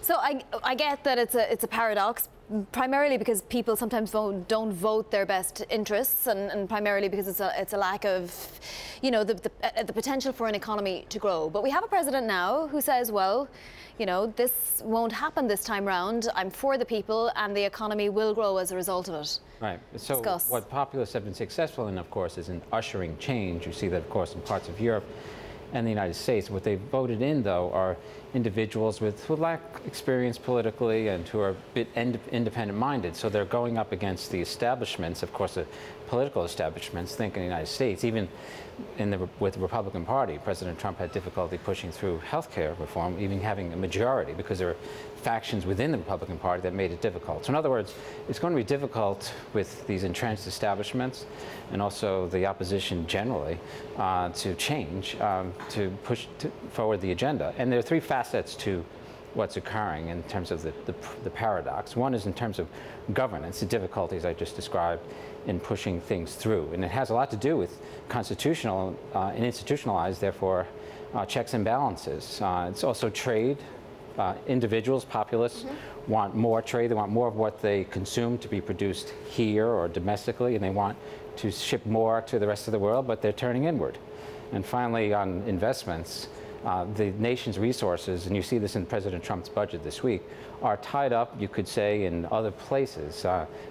So I get that it's a paradox, primarily because people sometimes don't vote their best interests, and primarily because it's a lack of, you know, the potential for an economy to grow. But we have a president now who says, well, you know, this won't happen this time round. I'm for the people, and the economy will grow as a result of it. Right. So what populists have been successful in, of course, is in ushering change. You see that, of course, in parts of Europe and the United States. What they voted in, though, are individuals who lack experience politically and who are a bit independent-minded. So they're going up against the establishments, of course, the political establishments. Think in the United States, even with the Republican Party, President Trump had difficulty pushing through health care reform, even having a majority, because there are factions within the Republican Party that made it difficult. So in other words, it's going to be difficult with these entrenched establishments and also the opposition generally to change, to push forward the agenda. And there are three facets to what's occurring in terms of the paradox. One is in terms of governance, the difficulties I just described in pushing things through. And it has a lot to do with constitutional and institutionalized, therefore, checks and balances. It's also trade. Individuals, populists, want more trade. They want more of what they consume to be produced here or domestically, and they want to ship more to the rest of the world, but they're turning inward. And finally, on investments, the nation's resources, and you see this in President Trump's budget this week, are tied up, you could say, in other places.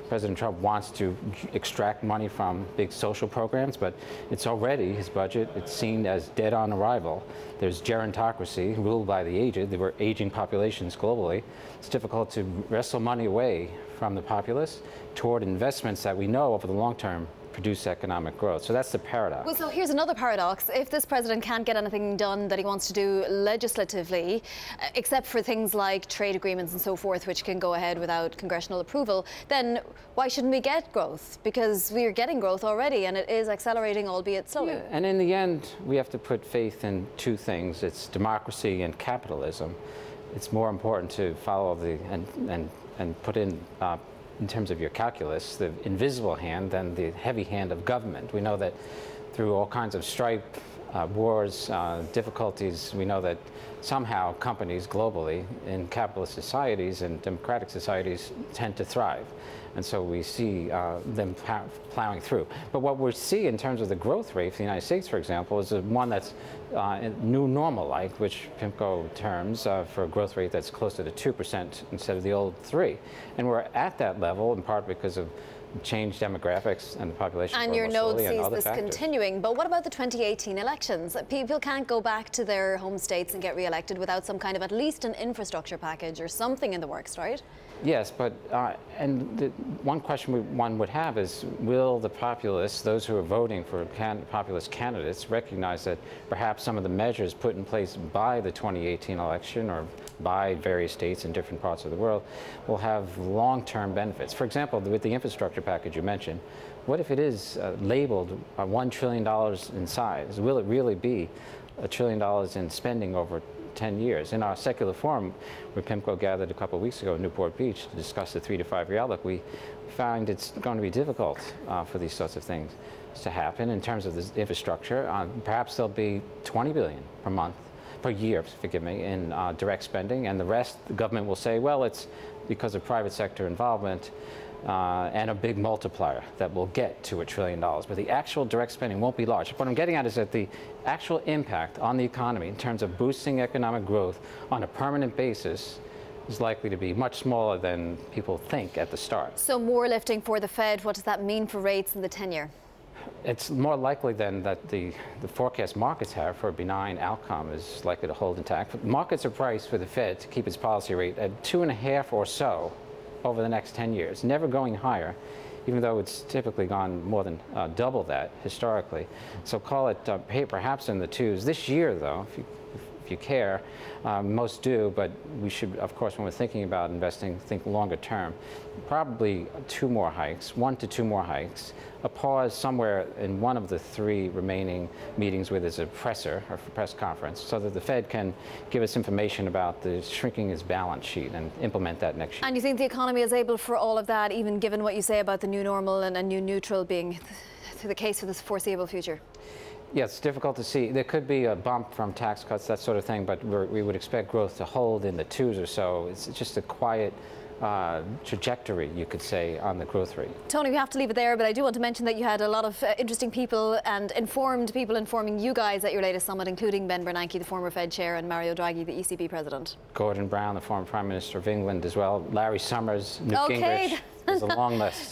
President Trump wants to extract money from big social programs, but it's already, his budget, it's seen as dead on arrival. There's gerontocracy, ruled by the aged. There were aging populations globally. It's difficult to wrestle money away from the populace toward investments that we know over the long term produce economic growth. So that's the paradox. Well, so here's another paradox. If this president can't get anything done that he wants to do legislatively, except for things like trade agreements and so forth, which can go ahead without congressional approval, then why shouldn't we get growth? Because we're getting growth already, and it is accelerating, albeit slowly. Yeah, and in the end, we have to put faith in two things. It's democracy and capitalism. It's more important to follow and put in terms of your calculus, the invisible hand than the heavy hand of government. We know that through all kinds of strife, wars, difficulties, we know that somehow companies globally in capitalist societies and democratic societies tend to thrive. And so we see them plowing through. But what we see in terms of the growth rate for the United States, for example, is one that's new normal-like, which Pimco terms for a growth rate that's closer to 2% instead of the old 3%. And we're at that level in part because of changed demographics and the population. And your node sees this continuing. But what about the 2018 elections? People can't go back to their home states and get re-elected without some kind of at least an infrastructure package or something in the works, right? Yes, but and the one question one would have is, will the populists, those who are voting for populist candidates, recognize that perhaps some of the measures put in place by the 2018 election or by various states in different parts of the world will have long-term benefits? For example, with the infrastructure package you mentioned, what if it is labeled $1 trillion in size? Will it really be $1 trillion in spending over 10 years? In our secular forum, where Pimco gathered a couple of weeks ago in Newport Beach to discuss the 3 to 5 year outlook, we found it's going to be difficult for these sorts of things to happen in terms of the infrastructure. Perhaps there'll be $20 billion per year, forgive me, in direct spending, and the rest, the government will say, well, it's because of private sector involvement and a big multiplier that will get to $1 trillion. But the actual direct spending won't be large. What I'm getting at is that the actual impact on the economy in terms of boosting economic growth on a permanent basis is likely to be much smaller than people think at the start. So more lifting for the Fed, what does that mean for rates in the 10-year? It's more likely than that the forecast markets have for a benign outcome is likely to hold intact. Markets are priced for the Fed to keep its policy rate at 2.5 or so over the next 10 years, never going higher, even though it's typically gone more than double that historically. So call it perhaps in the 2s. This year, though, if you care, most do, but we should, of course, when we're thinking about investing, think longer term. Probably 2 more hikes, 1 to 2 more hikes, a pause somewhere in one of the 3 remaining meetings where there's a presser or press conference, so that the Fed can give us information about the shrinking its balance sheet and implement that next year. And you think the economy is able for all of that, even given what you say about the new normal and a new neutral being the case for the foreseeable future? Yeah, it's difficult to see. There could be a bump from tax cuts, that sort of thing, but we would expect growth to hold in the 2s or so. It's just a quiet trajectory, you could say, on the growth rate. Tony, we have to leave it there, but I do want to mention that you had a lot of interesting people and informed people informing you guys at your latest summit, including Ben Bernanke, the former Fed chair, and Mario Draghi, the ECB president. Gordon Brown, the former Prime Minister of England as well. Larry Summers, Newt Gingrich. There's a long list.